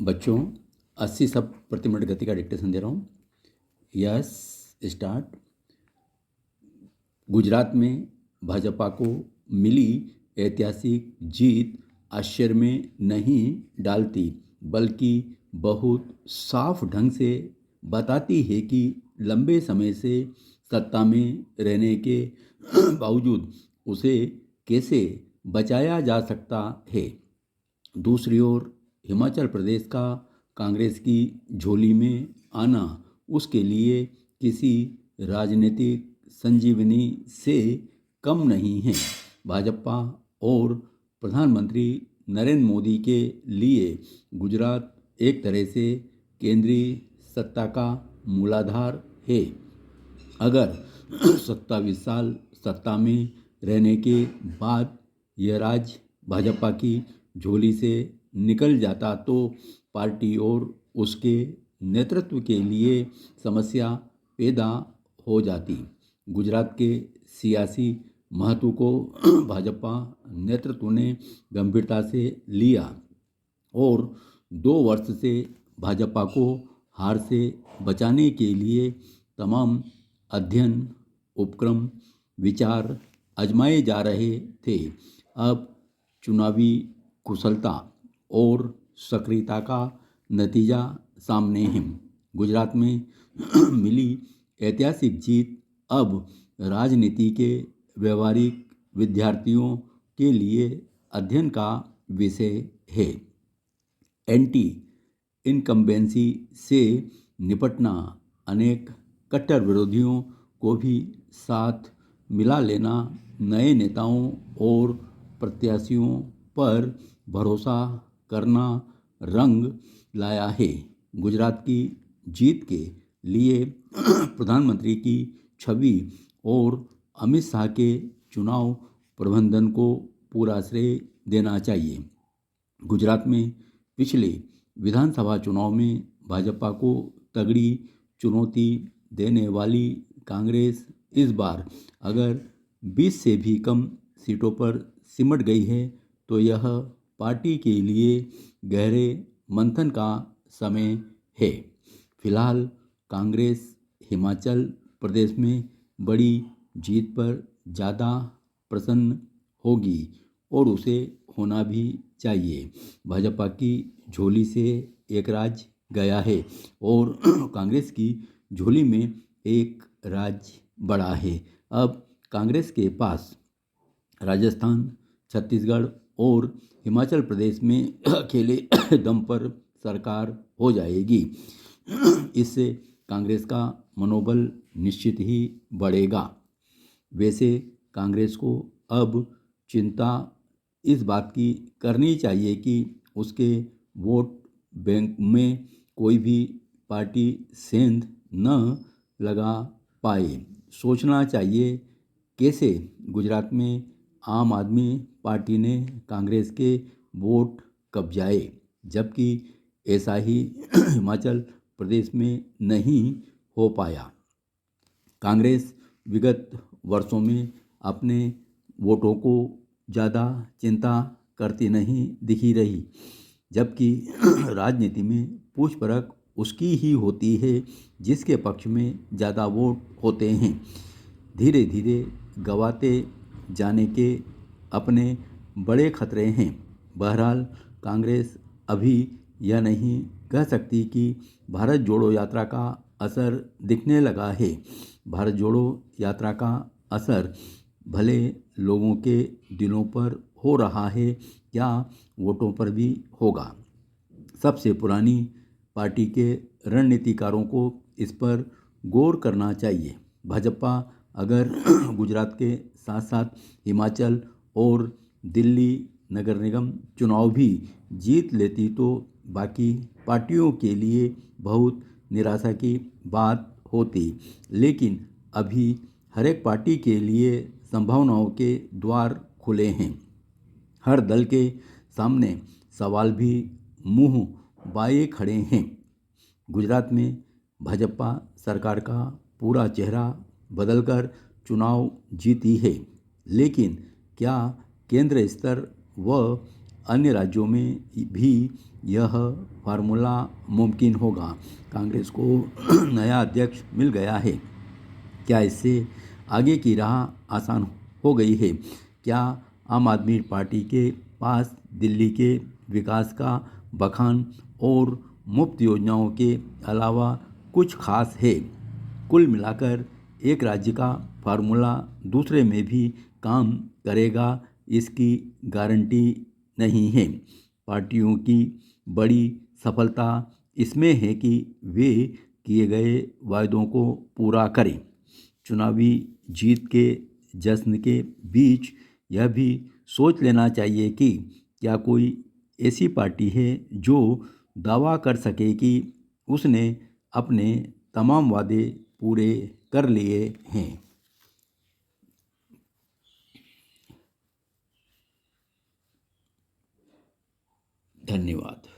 बच्चों 80 शब्द प्रति मिनट गति का डिक्टेशन दे रहा हूँ। Yes start. गुजरात में भाजपा को मिली ऐतिहासिक जीत आश्चर्य में नहीं डालती, बल्कि बहुत साफ ढंग से बताती है कि लंबे समय से सत्ता में रहने के बावजूद उसे कैसे बचाया जा सकता है। दूसरी ओर हिमाचल प्रदेश का कांग्रेस की झोली में आना उसके लिए किसी राजनीतिक संजीवनी से कम नहीं है। भाजपा और प्रधानमंत्री नरेंद्र मोदी के लिए गुजरात एक तरह से केंद्रीय सत्ता का मूलाधार है। अगर 27 साल सत्ता में रहने के बाद यह राज्य भाजपा की झोली से निकल जाता तो पार्टी और उसके नेतृत्व के लिए समस्या पैदा हो जाती। गुजरात के सियासी महत्व को भाजपा नेतृत्व ने गंभीरता से लिया और 2 वर्ष से भाजपा को हार से बचाने के लिए तमाम अध्ययन, उपक्रम, विचार आजमाए जा रहे थे। अब चुनावी कुशलता और सक्रियता का नतीजा सामने है। गुजरात में मिली ऐतिहासिक जीत अब राजनीति के व्यवहारिक विद्यार्थियों के लिए अध्ययन का विषय है। एंटी इनकम्बेंसी से निपटना, अनेक कट्टर विरोधियों को भी साथ मिला लेना, नए नेताओं और प्रत्याशियों पर भरोसा करना रंग लाया है। गुजरात की जीत के लिए प्रधानमंत्री की छवि और अमित शाह के चुनाव प्रबंधन को पूरा श्रेय देना चाहिए। गुजरात में पिछले विधानसभा चुनाव में भाजपा को तगड़ी चुनौती देने वाली कांग्रेस इस बार अगर 20 से भी कम सीटों पर सिमट गई है तो यह पार्टी के लिए गहरे मंथन का समय है। फिलहाल कांग्रेस हिमाचल प्रदेश में बड़ी जीत पर ज़्यादा प्रसन्न होगी और उसे होना भी चाहिए। भाजपा की झोली से एक राज्य गया है और कांग्रेस की झोली में एक राज्य बड़ा है। अब कांग्रेस के पास राजस्थान, छत्तीसगढ़ और हिमाचल प्रदेश में अकेले दम पर सरकार हो जाएगी। इससे कांग्रेस का मनोबल निश्चित ही बढ़ेगा। वैसे कांग्रेस को अब चिंता इस बात की करनी चाहिए कि उसके वोट बैंक में कोई भी पार्टी सेंध न लगा पाए। सोचना चाहिए कैसे गुजरात में आम आदमी पार्टी ने कांग्रेस के वोट कब्जाए, जबकि ऐसा ही हिमाचल प्रदेश में नहीं हो पाया। कांग्रेस विगत वर्षों में अपने वोटों को ज़्यादा चिंता करती नहीं दिखी रही, जबकि राजनीति में पूछ परख उसकी ही होती है जिसके पक्ष में ज़्यादा वोट होते हैं। धीरे धीरे गंवाते जाने के अपने बड़े खतरे हैं। बहरहाल कांग्रेस अभी यह नहीं कह सकती कि भारत जोड़ो यात्रा का असर दिखने लगा है। भारत जोड़ो यात्रा का असर भले लोगों के दिलों पर हो रहा है, क्या वोटों पर भी होगा। सबसे पुरानी पार्टी के रणनीतिकारों को इस पर गौर करना चाहिए। भाजपा अगर गुजरात के साथ साथ हिमाचल और दिल्ली नगर निगम चुनाव भी जीत लेती तो बाकी पार्टियों के लिए बहुत निराशा की बात होती। लेकिन अभी हर एक पार्टी के लिए संभावनाओं के द्वार खुले हैं। हर दल के सामने सवाल भी मुंह बाए खड़े हैं। गुजरात में भाजपा सरकार का पूरा चेहरा बदलकर चुनाव जीती है, लेकिन क्या केंद्र स्तर व अन्य राज्यों में भी यह फार्मूला मुमकिन होगा। कांग्रेस को नया अध्यक्ष मिल गया है। क्या इससे आगे की राह आसान हो गई है? क्या आम आदमी पार्टी के पास दिल्ली के विकास का बखान और मुफ्त योजनाओं के अलावा कुछ खास है? कुल मिलाकर एक राज्य का फार्मूला दूसरे में भी काम करेगा, इसकी गारंटी नहीं है। पार्टियों की बड़ी सफलता इसमें है कि वे किए गए वायदों को पूरा करें। चुनावी जीत के जश्न के बीच यह भी सोच लेना चाहिए कि क्या कोई ऐसी पार्टी है जो दावा कर सके कि उसने अपने तमाम वादे पूरे कर लिए हैं। धन्यवाद।